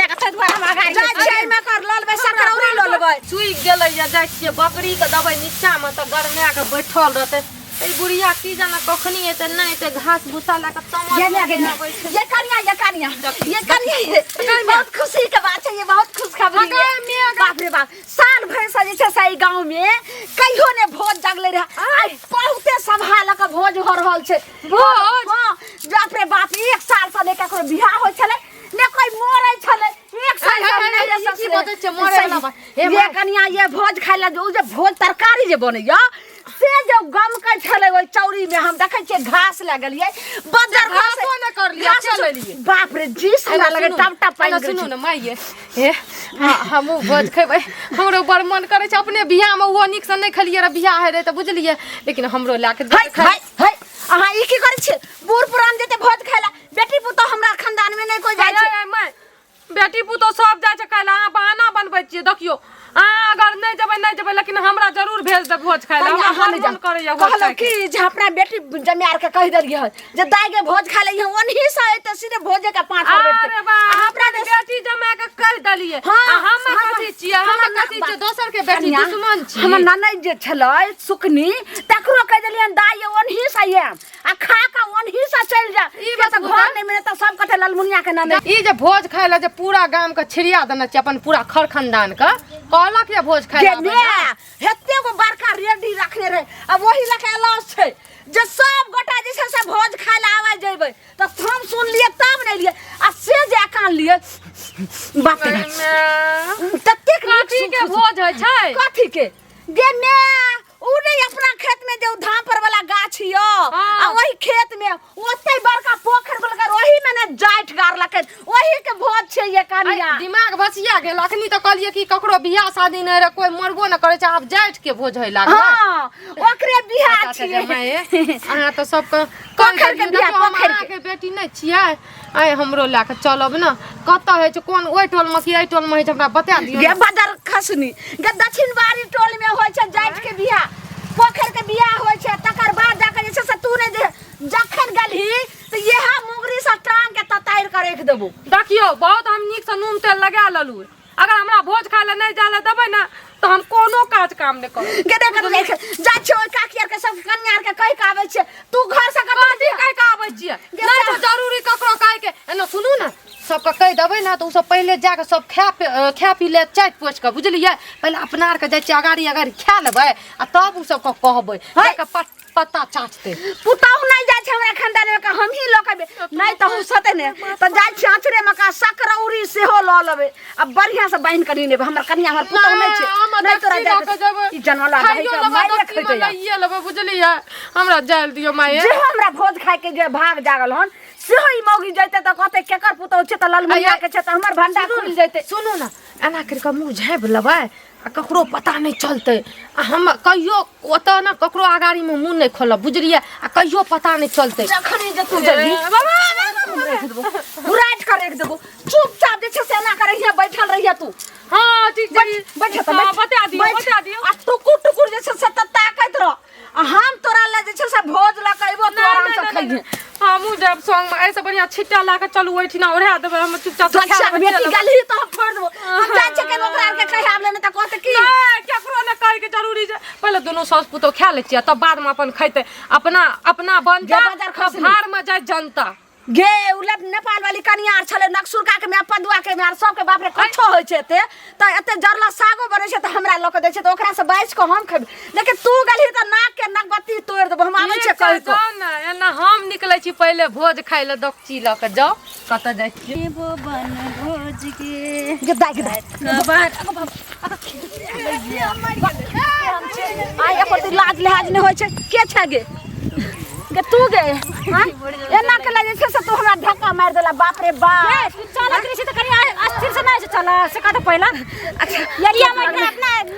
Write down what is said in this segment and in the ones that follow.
के तै दुआरे हम आगाड़ी जाय छै में कर ल लेबै सकरौरी ल लेबै सुई गेलै या जाइ छियै बकरी के दबै नीचा में त गरमाय के बैठल रहतै ए बुढ़िया की जाने कखनी एते नहीं एते घास भूसा ला के तमल ये कनिया बहुत खुशी के बात है ये बहुत खुशखबरी है बाप रे बाप साल भर से जे छै सही गांव में कहियो ने भोज जगले रहे आज बहुते सभा ल के भोज हो रहल छै भोज हां बाप रे बाप एक साल से ने ककरो बियाह होय छले ने कोई मरै छले एक साल से नहीं की बतै छै मरै वाला बात ये कनिया ये भोज खाइला जे भोज तरकारी जे बनैया से जो गम के छले ओइ चौरी में हम देखै छियै घास लागलिए बदर घास न कर लिया चल लिए बाप रे जीस हमरा लगे टपटा पाइन सुनो न माइये हे हम भोज खेबै हमरो बड़ मन करे छै अपने बियाह में वो निक से नहीं खलिए रे बियाह है रे त बुझलिए लेकिन हमरो लाके है अहाँ ई की करै छियै बूढ़ पुरान जेते भोज खाइला बेटी पुतो हमरा खानदान में नहीं कोई जाय छै बेटी पुतो सब जाय छै खाइला अहाँ बहाना बनबै छियै देखियो अगर नहीं जबै लेकिन हमरा जरूर भेज दे भोज खाइला हम मन करे या भोज कहलो कि जे अपना बेटी जमार के कह देलिए जे दाई के भोज खाइले ओनही से एते सीधे भोजे के पांच कर बैठते अरे बा अपना बेटी जमा के कह देलिए हम कथि छियै हम कथि छियै दोसर के बेटी दुश्मन छी हमर ननद जे छलै सुकनी तकरो कह देलिए दाई ओनही से आ खा के ओनही से चल जा ई बात घर नहीं मिले त सब कथे ललमुनिया के ननद ई जे भोज खाइला जे पूरा गांव के छिड़िया देना छै अपन पूरा खर खानदान के कहलक या भोज खाइला हेते को बड़का रेडी रखने रहे अब वही लके लॉस छै जे सब गोटा जे छै से भोज खाइला आवे जेबै त हम सुन लिए तब नहीं लिए आ से जे कान लिए बाप रे तते कथि के भोज है छै कथि के गे ने उ नहीं अपना खेत में जो धापर वाला गाछ हियो आ वही खेत में ओते बड़का पोखर बलकर वही में ने जाइट गार लके वही के भोज छै ये कनिया दिमाग भसिया गेल अखनी त कहलिए कि ककरो बियाह शादी नहीं रे कोई मरबो न करे छै अब जाइट के भोज है लागल हां ओकरे बियाह छियै अहाँ त सब पोखर के बियाह पोखर के बेटी नहीं छियै आय हमरो लाके चलब न कत है छै कोन ओइ टोल में कि एइ टोल में है हमरा बता दियौ गे बदर खसनी गे दक्षिण बारी टोल में होय छै जाइट के बियाह पोखर के बियाह होय छै तकर बाद जाके जे से तू ने जखन गलही त यहा मुगरी से टांग के तताइर कर रख देबो देखियो बहुत हम निक से नून तेल लगा ललु अगर हमरा भोज खाइला नहीं जाले देबै न तो हम कोनो काज काम नहीं करब गे देख जा छै ओइ काकियर के सब कन्यार के कह के आबै छै तू घर से कथि कह के आबै छियै नहीं तो जरूरी ककरो कह के एना सुनू न सबके कह देबै न तो सब पहले जाके सब खा पी ले चाट पोछ के बुझलिए पहले अपना आर के जाय छै अगाड़ी खा लेबै आ तब उ सब के कहबै जाके पत्ता चाटते पुताऊ नहीं जाय छै हमरा खानदान में हम ही लकबे नहीं त हो सते ने त जाय छै आचरे में का सकरौरी से हो ल लेबे अब बढ़िया से बांध कर नेबे हमर कन्या हमर पुताऊ नहीं छै नहीं तोरा जाय ई जनवाला रही के मारे खइते ये लेबे बुझलिए हमरा जाल दियो माये जे हमरा भोज खाय के जे भाग जागल हन से ही मौगी जइते त कहते केकर पुताऊ छै त ललमुनिया के छै त हमर भंडा खुल जइते सुनो न एना कर के मुंह झाँप लेबै आ ककरो पता नहीं चलते हम कहियो ओत न ककरो आगाड़ी में मुंह नहीं खोलब बुझलिए आ कहियो पता नहीं चलते जखनी जे तू जल्दी उराट कर रख देबो चुपचाप जे छै से एना कर रहिया बैठल रहिया तू हां ठीक छै बैठ बता दियो आ टुकुर जे छै से ताकत रह हम तोरा ले जे छै से भोज ला कहबो तो आराम से खइहे हमू जब संग में ऐसे बढ़िया छिट्टा ला के चलू ओइठिना ओढ़ा देबै हम चुपचाप बेटी गली तो हम फोड़ देबो हम जाय छै के ओकरा के कहि आबले ने त कहते की केकरो ने कह के जरूरी छै पहले दोनों सास पुतो खा ले छियै तब बाद में अपन खइते अपना बन जा भार में जाय जनता गे उलट नेपाल वाली कनियार छले नक्सुरका के में पदुआ के में सब के बाप रे कछो होय छै त एते जरला सागो बनै छै त हमरा लोक दै छै त ओकरा से बाइस को हम खेब लेकिन तू गली त नाक के नगबत्ती तोड़ देबो हम आबै छै कह तो ना एना हम निकलै छी पहले भोज खाइ ले दक्ची ल के जाओ कत जाय छी वो बन भोज के गे दाई खबर आय अपन लाज लिहाज ने होय छै के छै गे गे तू गे हां एना के लगे छै से तू हमरा धक्का मार देला बाप रे बाप तू चल करी से त करी अस्थिर से नहीं चल से कत पहिला अच्छा यरिया में अपना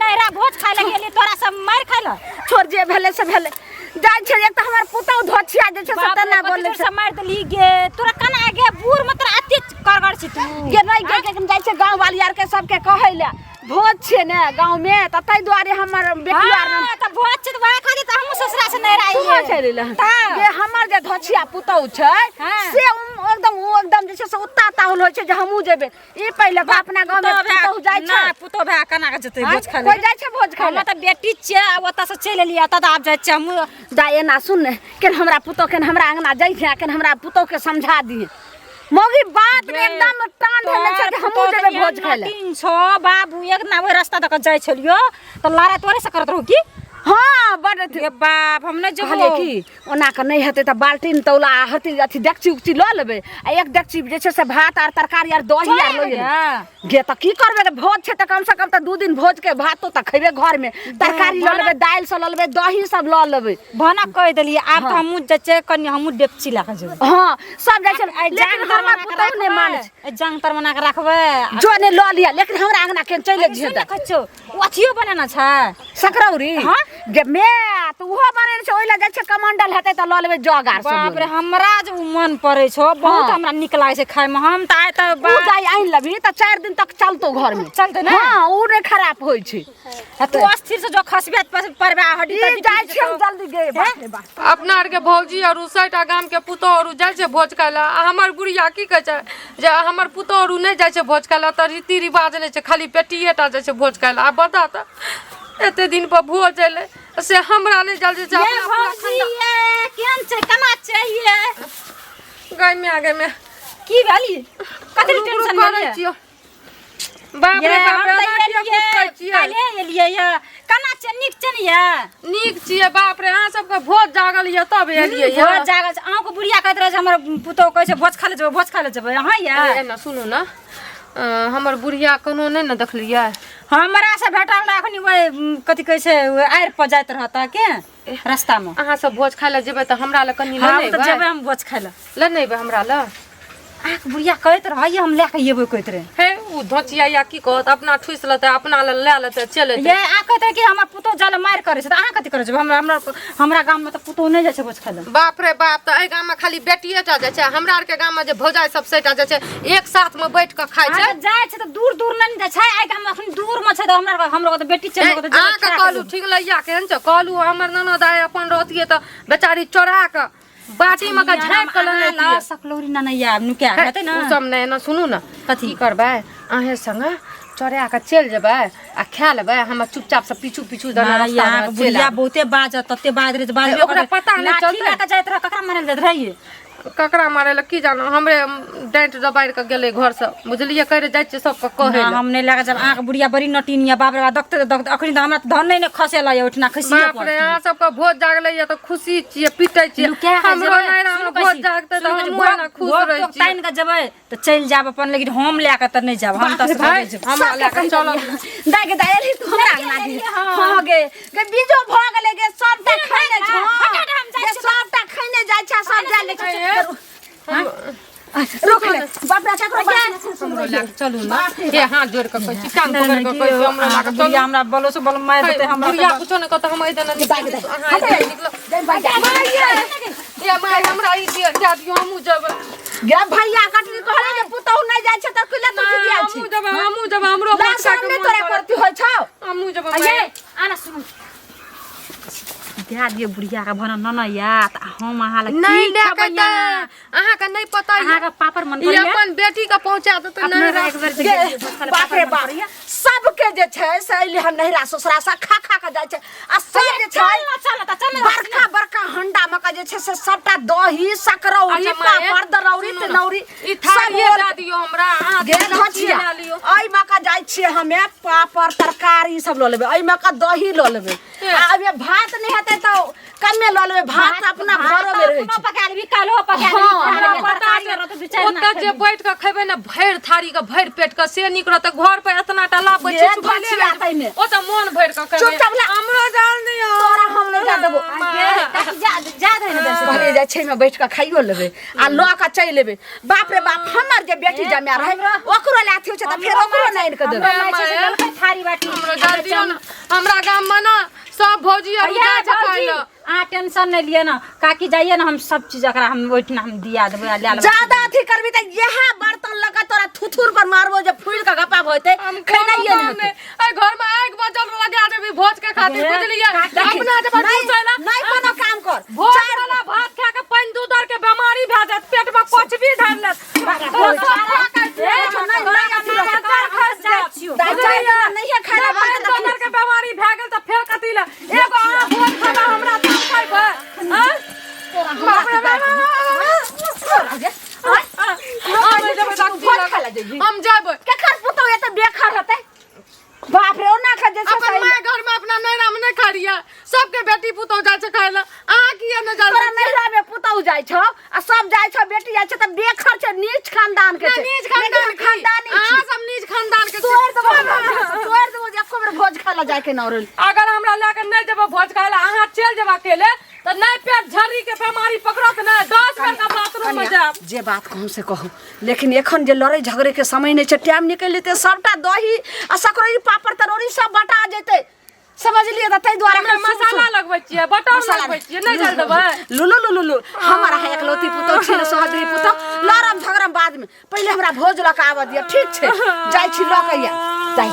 नहरा भोज खाइ लगे लिए तोरा सब मार खाइला छोड़ जे भेले से भेले जाय छै एक त हमर पुतौ धोछिया जे छै से तना बोले से मार देली गे तोरा कना आगे बूर में तोरा अति करगड़ छी तू गे नहीं गे जाय छै गांव वाली यार के सब के कहै ले भोज छे ने गांव में त तै दुआरे हमर बेटी आर हां त भोज छ त बड़ा खाली त हम ससुरा से नहीं रही तुहा चले ल ये हमर जे धछिया पुतौ छै से एकदम जे छै से उत्ता ताहुल होय छै जे हमहू जेबे ई पहिले बा अपना गांव में पुतौ जाय छै ना पुतो भा कना के जते भोज खाले कोई जाय छै भोज खाले हम त बेटी छियै ओता से चले लिया त आब जाय छै हम दाए ना सुन ने केन हमरा पुतौ केन हमरा अंगना जाय छै केन हमरा पुतौ के समझा दिए मोगी बात में एकदम टान धने छै जे हमहू जेबे भोज खाले 300 बाबू एक ना वो रास्ता तक जाय छलियो त लारा तोरे से करत रहू की हां बड़ थे बाप हम नै कहले की ओना के नहीं हेते त बाल्टीन तौला हती अथी डेकची उकची ल लेबे आ एक डेकची जे छै से भात आर तरकारी आर दही आर ल लेबे गे त की करबे रे भोज छै त कम से कम त 2 दिन भोज के भातो त खइबे घर में तरकारी ल लेबे दाल सब ल लेबे दही सब ल लेबे भना कह देलिए आब त हमहू जचे कनी हमहू डेपची ला के जेबे हां सब जाय छै लेकिन हमर पुतौ ने मान जंग तर बना के रखबे जो ने ल लिया लेकिन हमरा अंगना के चले जे त कछो अथियो बनाना छै सकरौरी हां गे मे त उहो बने छै ओइला जाय छै कमंडल हेतै त ल लेबे जगार सब बाप रे हमरा जे मन पड़े छो बहुत हमरा निक लागे छै खाय में हम त आय त उ जाय आइन लबी त 4 दिन तक चलतो घर में चलते ना हां उ ने खराब होय छै तू अस्थिर से जो खसबे परबा हड्डी ई जाय छै जल्दी गे बाप रे बाप अपना आर के भौजी और उसैटा गाम के पुतो और जाय छै भोज खाला आ हमर बुढ़िया की कहे छै जे हमर पुतो और नहीं जाय छै भोज खाला त रीति रिवाज नहीं छै खाली पेटिएटा जाय छै भोज खाला आ बता त एते दिन पर भोज एले से हमरा नहीं जल्दी जा ये भौजी ये केन छै कना चाहिए गई में की भेली कतरी टेंशन करे छियो बाप रे बाप रे काले लिए ये कना छै निक छै ने ये नीक छिए बाप रे अहाँ सबके भोज जागल ये तब एलिए ये भोज जागल छै अहाँ को बुढ़िया कहत रहे हमर पुतो कहै छै भोज खा ले जेबै अहाँ ये ना सुनू ना हमर बुढ़िया कोनो नहीं न देखलिए हमरा से भेटल अखनी ओइ कथि कहै छै आइर पर जाइत रहता के रास्ता में अहाँ सब भोज खाय ले जेबै त हमरा ल कनी हां ले त जेबै हम भोज खाय ले नहीं बे हमरा ल आक बुढ़िया कहत रहे हम लेके येबै कहत रहे हे उ धोचिया या की कहत अपना ठुस लेते अपना ल ले लेते चले ये आ कहत रहे कि हमर पुतो जल मार करे छै त अहाँ कथि करे छै हमरा गाम में त पुतो नहीं जाय छै भोज खाय ले बाप रे बाप त ए गाम में खाली बेटिएटा जाय छै हमरा आर के गाम में जे भौजाई सब सेटा जाय छै एक साथ में बैठ के खाय छै जाय छै त दूर दूर नहीं जाय छै आ गाम में अखन दूर में छै त हमरा त बेटी छै हमरो त आ के कहलू ठीक लइया केहन छ कहलू हमर ननद आय अपन रहतिए त बेचारी चोरा के बाटी में का झाँप के लने ला सकलौरी ना नहीं आब नु क्या हेतै ना उ सब नहीं ना सुनू ना कथी करबै अहे संग चोरा के चल जेबै आ खा लेबै हम चुपचाप से पीछू पीछू दना रास्ता में बुढ़िया बहुते बाजत तते बाज रे बाज ओकरा पता नहीं चलते लाठी जाइत रह ककरा मारल जाइत रहिए ककरा मारे ल की जानो हमरे डांट दबाड़ के गेले घर से बुझलिए करे जाय छै सब के कहे हम नहीं लगा जब आंख बुढ़िया बड़ी नटीनिया बाप रे दखते अखनी त हमरा त धन नहीं खसेला ये उठना खसिए बाप रे अहाँ सब के भोज जागले ये त खुशी छिए पिटै छिए हमरो नहीं रहा भोज जागते त हम ना खुश रह छी ताइन के जेबै त चल जाब अपन लेकिन हम लेके त नहीं जाब हम त भाग जेब हमरा लेके चलो दाय के दायली तू हमरा अंगना दी हां गे बीजो भ गेले गे सबटा खैने छ गे सबटा खैने जाय छ सब जाय ले छ रोक ले बाप रे चक्र हमरो लेके चलू ना ये हाथ जोड़ के कहै छी कान पकड़ के कहै छी हमरा लेके चलू हमरा बोलो से बोल मार देते हमरा बुढ़िया कुछो न कहत हम इधर निकलो ये माय हमरा ई दे दियो हमहू जेबै गे भैया कटनी कहले जे पुतौ नहीं जाय छ त कुले तू दिया छी हमहू जेबै हमरो बच्चा के सामने तोरा करती होय छ हमहू जेबै ये आना सुन ध्या दियो बुढ़िया का भन न या त हम अहाँ ल नहीं लेके त अहाँ के नहीं पता अहाँ का पापर मन ये अपन बेटी के पहुंचा देते नहीं एक बेर से बाप रे बाप सबके जे छै से हम नहिरा ससुरा सा खा खा के जाय छै आ सब जे छै बड़का बड़का हंडा में का जे छै से सबटा दही सकरौरी पापड़ दरौरी तनौरी ई थारी दे दियो हमरा अहाँ गे धचिया आई में का जाय छिए हमे पापड़ तरकारी सब ल लेबे आई में का दही ल लेबे आ अबे भात नहीं हेतै त कमे ल लेबे भात अपना घरो में रहै छै पका लेबी कालो पका लेबी ओतऽ जे बैठ के खेबै ना भैर थारी के भैर पेट के से निक रहत घर पे एतना टा लाबै छी ओ त मन भैर के खेबै हमरो जान दियो तोरा हम नहीं जा देबो जा दे ने कहले जाय छै में बैठ के खाइयो लेबे आ ल के चल लेबे बाप रे बाप हमर जे बेटी जम्या रहे ओकरो लाथी छै त फेर ओकरो नहीं के देबे थारी बाटी हमरो जान दियो ना हमरा गाम में ना सब भौजी और जाय छै खाइलो आ टेंशन नहीं लिए ना काकी जाइए ना हम सब चीज एकरा हम ओइठना हम दिया देबे ले लेबे ज्यादा अथी करबी त यह बर्तन लगा तोरा थुथुर पर मारबो जे फूल का गप्पा होते खैनाइए नहीं होते ए घर में आग बजल लगा देबी भोज के खातिर बुझलिए अपना जब दूसैला नहीं कोनो काम कर भोज वाला भात खा के पानी दूध और के बीमारी भ जात पेट में कुछ भी धर ले नहीं है खाना दूध के बीमारी भ गेल त फेर कथि ले एगो आ भोज खाना हमरा तब खाइबे हां हम जाबे केकर पुतो ये त बेखर होते बाप रे ओना खा जैसे अपन माय घर में अपना नैरा में नहीं खड़िया सबके बेटी पुतो जाय छ खाइला आ किए न जाय तोरा नैरा में पुतो जाय छ आ सब जाय छ बेटी जाय छ त बेखर छ नीच खानदान के छ नीच खानदान खानदानी आ सब नीच खानदान के तोर दो एको बेर भोज खाला जाय के नौरल अगर हमरा लेके नहीं जेबो भोज खाइला अहाँ चल जेबा अकेले तो नहीं पेट झड़ी के बीमारी पकड़त ना 10 बेर का बाथरूम में जाब जे बात कहूं से कहूं लेकिन एखन जे लड़ाई झगड़े के समय नहीं छ टाइम निकल लेते सबटा दही आ सकरई पापड़ तरौरी सब बटा जेते समझ लिए त तै द्वारा हम मसाला लगबै छियै बटर लगबै छियै नहीं जल देबै लुलु हमारा है एकलौती पुतो छिन सहदरी पुतो लड़म झगड़म बाद में पहले हमरा भोज लका आवा दिया ठीक छै जाय छी लकैया जाय